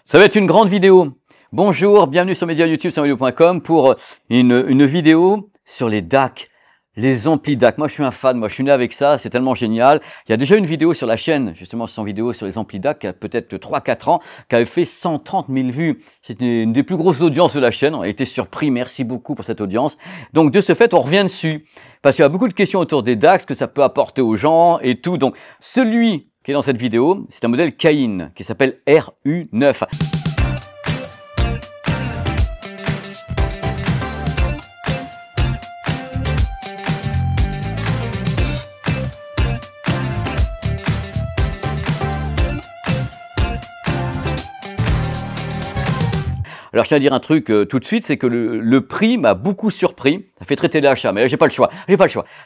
Ça va être une grande vidéo. Bonjour, bienvenue sur Média YouTube, samuelio.com pour une vidéo sur les DAC, les amplis DAC. Moi, je suis un fan, moi, je suis né avec ça, c'est tellement génial. Il y a déjà une vidéo sur la chaîne, justement, sans vidéo sur les amplis DAC, qui a peut-être 3-4 ans, qui avait fait 130 000 vues. C'était une des plus grosses audiences de la chaîne. On a été surpris, merci beaucoup pour cette audience. Donc, de ce fait, on revient dessus. Parce qu'il y a beaucoup de questions autour des DAC, ce que ça peut apporter aux gens et tout. Donc, celui qui est dans cette vidéo, c'est un modèle Cayin qui s'appelle RU9. Alors, je tiens à dire un truc tout de suite, c'est que le prix m'a beaucoup surpris. Ça fait traiter l'achat, mais là, j'ai pas le choix.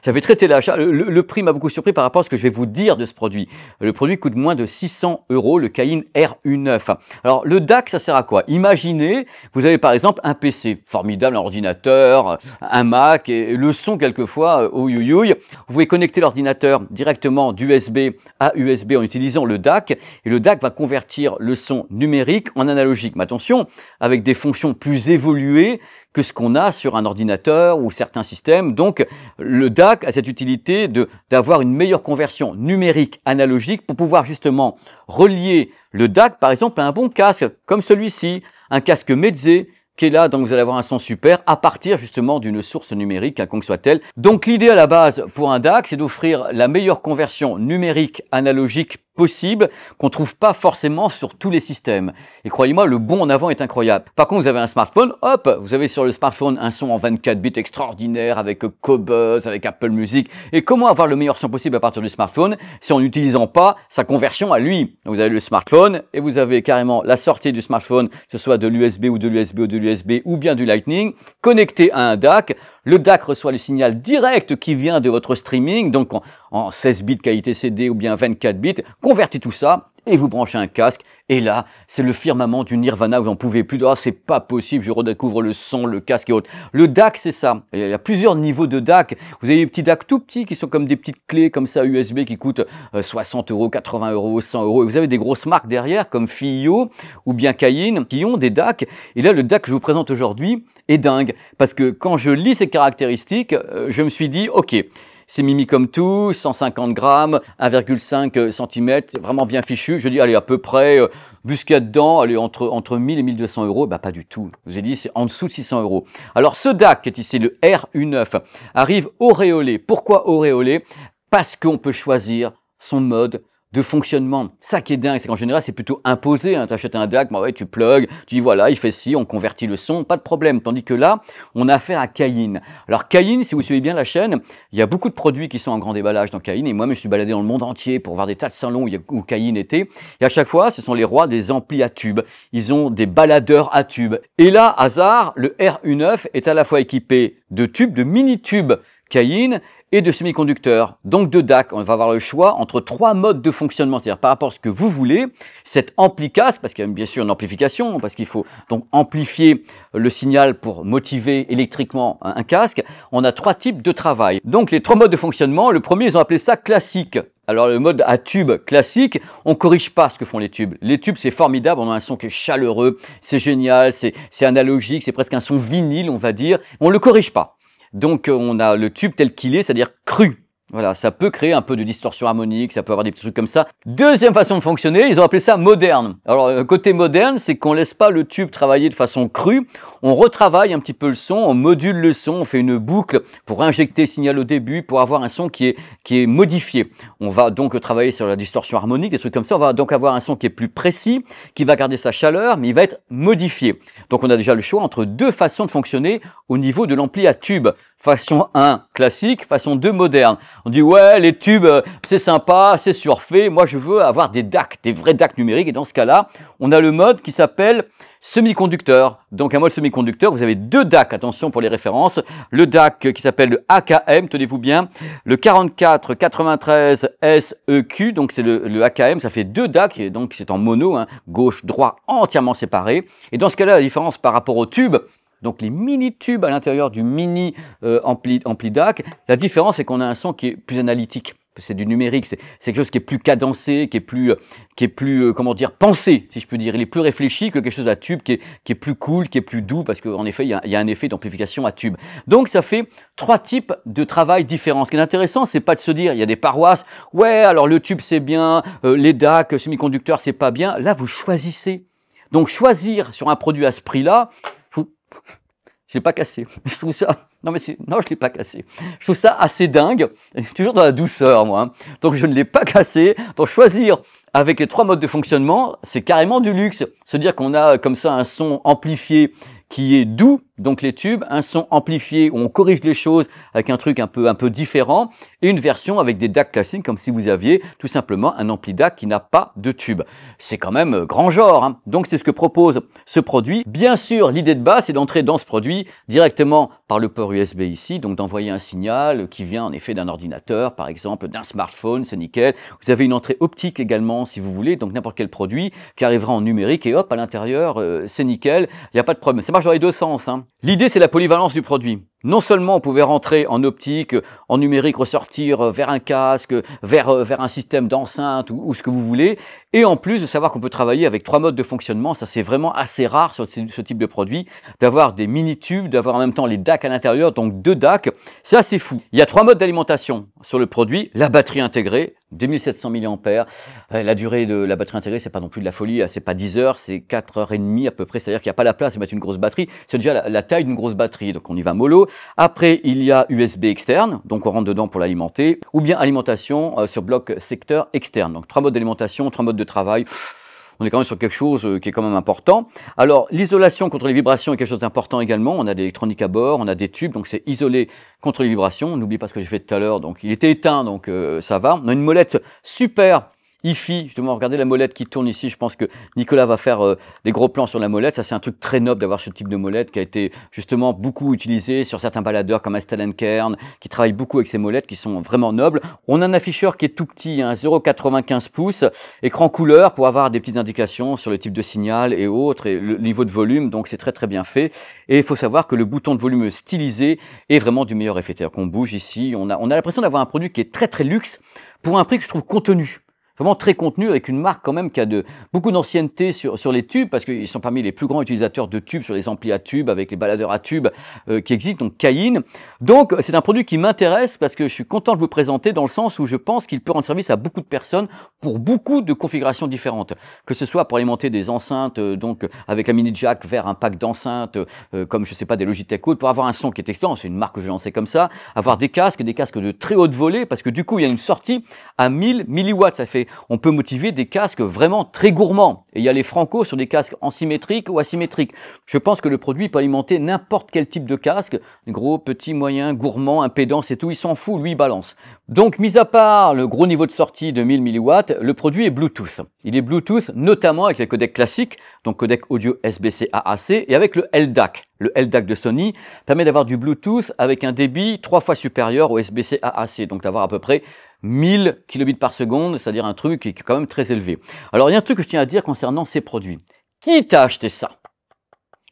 Ça fait traiter l'achat. Le prix m'a beaucoup surpris par rapport à ce que je vais vous dire de ce produit. Le produit coûte moins de 600 €, le Cayin RU9. Alors, le DAC, ça sert à quoi? Imaginez, vous avez par exemple un PC formidable, un ordinateur, un Mac, et le son quelquefois, ouïouïouï. Vous pouvez connecter l'ordinateur directement d'USB à USB en utilisant le DAC, et le DAC va convertir le son numérique en analogique. Mais attention, avec des fonctions plus évoluées que ce qu'on a sur un ordinateur ou certains systèmes. Donc, le DAC a cette utilité d'avoir une meilleure conversion numérique analogique pour pouvoir justement relier le DAC, par exemple, à un bon casque, comme celui-ci, un casque Meze, qui est là, donc vous allez avoir un son super à partir justement d'une source numérique, quelconque soit-elle. Donc l'idée à la base pour un DAC, c'est d'offrir la meilleure conversion numérique analogique possible qu'on trouve pas forcément sur tous les systèmes. Et croyez-moi, le bond en avant est incroyable. Par contre, vous avez un smartphone, hop, vous avez sur le smartphone un son en 24 bits extraordinaire avec Qobuz, avec Apple Music. Et comment avoir le meilleur son possible à partir du smartphone si en n'utilisant pas sa conversion à lui? Donc, vous avez le smartphone et vous avez carrément la sortie du smartphone, que ce soit de l'USB ou de l'USB ou de l'USB ou bien du Lightning, connecté à un DAC. Le DAC reçoit le signal direct qui vient de votre streaming, donc en 16 bits qualité CD ou bien 24 bits, convertit tout ça et vous branchez un casque. Et là, c'est le firmament du nirvana, vous n'en pouvez plus. Ah, c'est pas possible, je redécouvre le son, le casque et autres. Le DAC, c'est ça. Il y a plusieurs niveaux de DAC. Vous avez des petits DAC tout petits qui sont comme des petites clés comme ça USB qui coûtent 60 €, 80 €, 100 €. Et vous avez des grosses marques derrière comme FiiO ou bien Cayin qui ont des DAC. Et là, le DAC que je vous présente aujourd'hui est dingue. Parce que quand je lis ces caractéristiques, je me suis dit, ok, c'est mimi comme tout, 150 grammes, 1,5 cm, vraiment bien fichu. Je dis, allez, à peu près, vu ce qu'il y a dedans, allez, entre 1000 et 1200 €, bah pas du tout. Je vous ai dit, c'est en dessous de 600 €. Alors, ce DAC, qui est ici le RU9, arrive auréolé. Pourquoi auréolé? Parce qu'on peut choisir son mode de fonctionnement. Ça qui est dingue, c'est qu'en général, c'est plutôt imposé. Hein. Tu achètes un DAC, bah ouais, tu plugs, tu dis voilà, il fait ci, on convertit le son, pas de problème. Tandis que là, on a affaire à Cayin. Alors Cayin, si vous suivez bien la chaîne, il y a beaucoup de produits qui sont en grand déballage dans Cayin. Et moi, je me suis baladé dans le monde entier pour voir des tas de salons où Cayin était. Et à chaque fois, ce sont les rois des amplis à tubes. Ils ont des baladeurs à tubes. Et là, hasard, le RU9 est à la fois équipé de tubes, de mini-tubes Cayin et de semi-conducteurs, donc de DAC. On va avoir le choix entre 3 modes de fonctionnement, c'est-à-dire par rapport à ce que vous voulez, cet ampli-casque, parce qu'il y a bien sûr une amplification, parce qu'il faut donc amplifier le signal pour motiver électriquement un casque. On a 3 types de travail. Donc les 3 modes de fonctionnement, le premier, ils ont appelé ça classique. Alors le mode à tube classique, on corrige pas ce que font les tubes. Les tubes, c'est formidable, on a un son qui est chaleureux, c'est génial, c'est analogique, c'est presque un son vinyle, on va dire. On le corrige pas. Donc, on a le tube tel qu'il est, c'est-à-dire cru. Voilà, ça peut créer un peu de distorsion harmonique, ça peut avoir des petits trucs comme ça. Deuxième façon de fonctionner, ils ont appelé ça moderne. Alors, côté moderne, c'est qu'on laisse pas le tube travailler de façon crue, on retravaille un petit peu le son, on module le son, on fait une boucle pour injecter le signal au début, pour avoir un son qui est modifié. On va donc travailler sur la distorsion harmonique, des trucs comme ça, on va donc avoir un son qui est plus précis, qui va garder sa chaleur, mais il va être modifié. Donc, on a déjà le choix entre 2 façons de fonctionner au niveau de l'ampli à tube. Façon 1 classique, façon 2 moderne. On dit ouais, les tubes, c'est sympa, c'est surfait. Moi, je veux avoir des DAC, des vrais DAC numériques. Et dans ce cas-là, on a le mode qui s'appelle semi-conducteur. Donc, un mode semi-conducteur, vous avez 2 DAC, attention pour les références. Le DAC qui s'appelle le AKM, tenez-vous bien. Le 4493 SEQ, donc c'est le AKM, ça fait 2 DAC, et donc c'est en mono, hein, gauche, droit, entièrement séparés. Et dans ce cas-là, la différence par rapport au tube, donc les mini-tubes à l'intérieur du mini ampli DAC, la différence c'est qu'on a un son qui est plus analytique. c'est du numérique, c'est quelque chose qui est plus cadencé, qui est plus comment dire, pensé, si je peux dire. Il est plus réfléchi que quelque chose à tube qui est plus cool, qui est plus doux, parce qu'en effet, il y a un effet d'amplification à tube. Donc, ça fait 3 types de travail différents. Ce qui est intéressant, c'est pas de se dire, il y a des paroisses, ouais, alors le tube c'est bien, les DAC, semi-conducteurs c'est pas bien. Là, vous choisissez. Donc, choisir sur un produit à ce prix-là, je l'ai pas cassé. Je trouve ça, non, je l'ai pas cassé. Je trouve ça assez dingue. Toujours dans la douceur, moi. Hein. Donc, je ne l'ai pas cassé. Donc, choisir avec les 3 modes de fonctionnement, c'est carrément du luxe. Se dire qu'on a comme ça un son amplifié qui est doux, donc les tubes, un son amplifié où on corrige les choses avec un truc un peu différent, et une version avec des DAC classiques, comme si vous aviez tout simplement un ampli DAC qui n'a pas de tube. C'est quand même grand genre, hein. Donc c'est ce que propose ce produit. Bien sûr, l'idée de base, c'est d'entrer dans ce produit directement par le port USB ici, donc d'envoyer un signal qui vient en effet d'un ordinateur, par exemple d'un smartphone, c'est nickel. Vous avez une entrée optique également, si vous voulez, donc n'importe quel produit qui arrivera en numérique, et hop, à l'intérieur, c'est nickel, il n'y a pas de problème. Ça marche dans les 2 sens, hein. L'idée, c'est la polyvalence du produit. Non seulement on pouvait rentrer en optique, en numérique, ressortir vers un casque, vers un système d'enceinte ou ce que vous voulez, et en plus de savoir qu'on peut travailler avec 3 modes de fonctionnement, ça c'est vraiment assez rare sur ce type de produit, d'avoir des mini-tubes, d'avoir en même temps les DAC à l'intérieur, donc 2 DAC, c'est assez fou. Il y a 3 modes d'alimentation sur le produit, la batterie intégrée, 2700 mAh, la durée de la batterie intégrée, c'est pas non plus de la folie, c'est pas 10 heures, c'est 4h30 à peu près, c'est-à-dire qu'il n'y a pas la place de mettre une grosse batterie, c'est déjà la taille d'une grosse batterie, donc on y va mollo. Après, il y a USB externe, donc on rentre dedans pour l'alimenter, ou bien alimentation sur bloc secteur externe. Donc 3 modes d'alimentation, 3 modes de travail. On est quand même sur quelque chose qui est quand même important. Alors, l'isolation contre les vibrations est quelque chose d'important également. On a de l'électronique à bord, on a des tubes, donc c'est isolé contre les vibrations. N'oubliez pas ce que j'ai fait tout à l'heure, donc il était éteint, donc ça va. On a une molette super hi-fi, justement, regardez la molette qui tourne ici, je pense que Nicolas va faire des gros plans sur la molette, ça c'est un truc très noble d'avoir ce type de molette qui a été justement beaucoup utilisé sur certains baladeurs comme Astel & Kern, qui travaillent beaucoup avec ces molettes qui sont vraiment nobles. On a un afficheur qui est tout petit, hein, 0,95 pouces, écran couleur pour avoir des petites indications sur le type de signal et autres, et le niveau de volume, donc c'est très très bien fait. Et il faut savoir que le bouton de volume stylisé est vraiment du meilleur effet, c'est-à-dire qu'on bouge ici, on a l'impression d'avoir un produit qui est très très luxe pour un prix que je trouve contenu. Vraiment très contenu, avec une marque quand même qui a beaucoup d'ancienneté sur les tubes, parce qu'ils sont parmi les plus grands utilisateurs de tubes sur les amplis à tubes, avec les baladeurs à tubes qui existent, donc Caïn. Donc c'est un produit qui m'intéresse parce que je suis content de vous présenter dans le sens où je pense qu'il peut rendre service à beaucoup de personnes pour beaucoup de configurations différentes. Que ce soit pour alimenter des enceintes, donc avec un mini jack vers un pack d'enceintes, comme je sais pas des Logitech Aude, pour avoir un son qui est excellent, c'est une marque que je lancée comme ça, avoir des casques de très haute volée, parce que du coup il y a une sortie à 1000 milliwatts, ça fait on peut motiver des casques vraiment très gourmands. Et il y a les Franco sur des casques en symétrique ou asymétrique. Je pense que le produit peut alimenter n'importe quel type de casque, gros, petit, moyen, gourmand, impédance et tout, il s'en fout, lui il balance. Donc mis à part le gros niveau de sortie de 1000 milliwatts, le produit est Bluetooth. Il est Bluetooth notamment avec les codecs classiques, donc codec audio SBC AAC, et avec le LDAC. Le LDAC de Sony permet d'avoir du Bluetooth avec un débit 3 fois supérieur au SBC AAC, donc d'avoir à peu près 1000 kilobits par seconde, c'est-à-dire un truc qui est quand même très élevé. Alors il y a un truc que je tiens à dire concernant ces produits. Qui t'a acheté ça?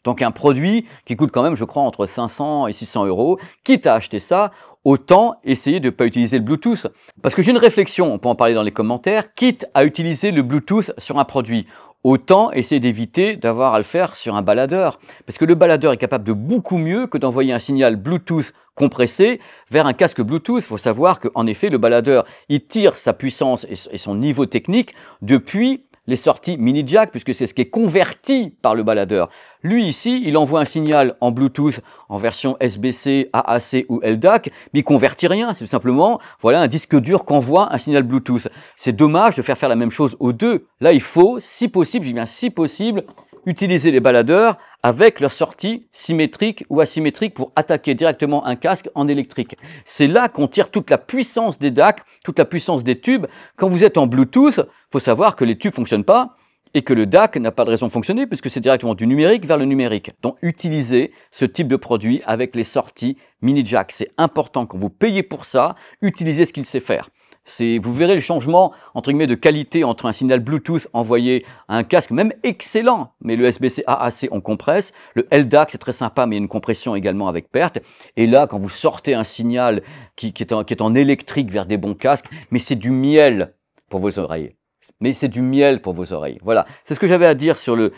Donc un produit qui coûte quand même, je crois, entre 500 et 600 euros. Qui t'a acheté ça? Autant essayer de ne pas utiliser le Bluetooth. Parce que j'ai une réflexion, on peut en parler dans les commentaires, quitte à utiliser le Bluetooth sur un produit, autant essayer d'éviter d'avoir à le faire sur un baladeur. Parce que le baladeur est capable de beaucoup mieux que d'envoyer un signal Bluetooth compressé vers un casque Bluetooth. Il faut savoir qu'en effet, le baladeur, il tire sa puissance et son niveau technique depuis les sorties mini jack, puisque c'est ce qui est converti par le baladeur. Lui ici, il envoie un signal en Bluetooth en version SBC, AAC ou LDAC, mais il convertit rien. C'est tout simplement, voilà, un disque dur qu'envoie un signal Bluetooth. C'est dommage de faire la même chose aux deux. Là, il faut, si possible, je dis bien si possible, utiliser les baladeurs avec leur sortie symétrique ou asymétrique pour attaquer directement un casque en électrique. C'est là qu'on tire toute la puissance des DAC, toute la puissance des tubes. Quand vous êtes en Bluetooth, faut savoir que les tubes fonctionnent pas et que le DAC n'a pas de raison de fonctionner puisque c'est directement du numérique vers le numérique. Donc utilisez ce type de produit avec les sorties mini jack. C'est important quand vous payez pour ça, utilisez ce qu'il sait faire. Vous verrez le changement entre guillemets de qualité entre un signal Bluetooth envoyé à un casque, même excellent, mais le SBC AAC on compresse, le LDAC c'est très sympa mais il y a une compression également avec perte. Et là quand vous sortez un signal qui est en électrique vers des bons casques, mais c'est du miel pour vos oreilles. Mais c'est du miel pour vos oreilles. Voilà, c'est ce que j'avais à dire sur le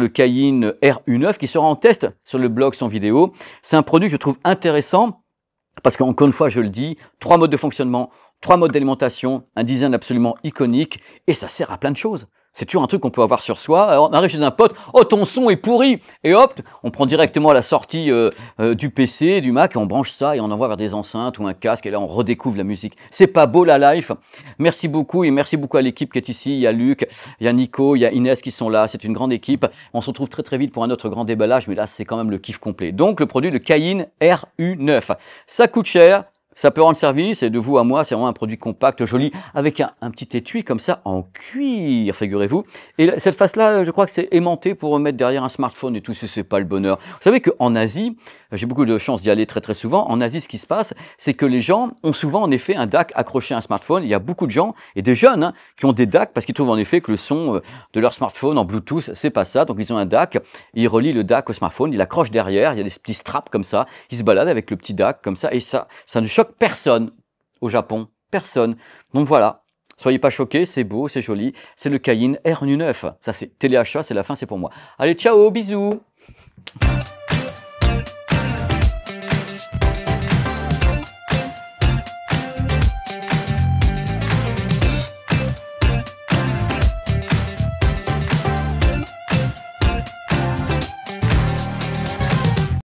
Cayin RU9 qui sera en test sur le blog sans vidéo. C'est un produit que je trouve intéressant parce qu'encore une fois je le dis, 3 modes de fonctionnement, 3 modes d'alimentation, un design absolument iconique, et ça sert à plein de choses. C'est toujours un truc qu'on peut avoir sur soi. Alors, on arrive chez un pote, oh ton son est pourri, et hop, on prend directement la sortie du PC, du Mac, et on branche ça et on envoie vers des enceintes ou un casque, et là on redécouvre la musique. C'est pas beau la life. Merci beaucoup, et merci beaucoup à l'équipe qui est ici. Il y a Luc, il y a Nico, il y a Inès qui sont là. C'est une grande équipe. On se retrouve très très vite pour un autre grand déballage, mais là c'est quand même le kiff complet. Donc le produit, le Cayin RU9. Ça coûte cher. Ça peut rendre service, et de vous à moi, c'est vraiment un produit compact, joli, avec un petit étui comme ça, en cuir, figurez-vous. Et cette face-là, je crois que c'est aimanté pour remettre derrière un smartphone et tout, c'est pas le bonheur. Vous savez qu'en Asie, j'ai beaucoup de chance d'y aller très très souvent, en Asie, ce qui se passe, c'est que les gens ont souvent en effet un DAC accroché à un smartphone. Il y a beaucoup de gens, et des jeunes, hein, qui ont des DAC parce qu'ils trouvent en effet que le son de leur smartphone en Bluetooth, c'est pas ça. Donc ils ont un DAC, ils relient le DAC au smartphone, ils l'accrochent derrière, il y a des petits straps comme ça, ils se baladent avec le petit DAC comme ça, et ça ne choque personne au Japon, personne. Donc voilà, soyez pas choqués, c'est beau, c'est joli, c'est le Cayin RU9. Ça c'est téléachat, c'est la fin, c'est pour moi. Allez, ciao, bisous.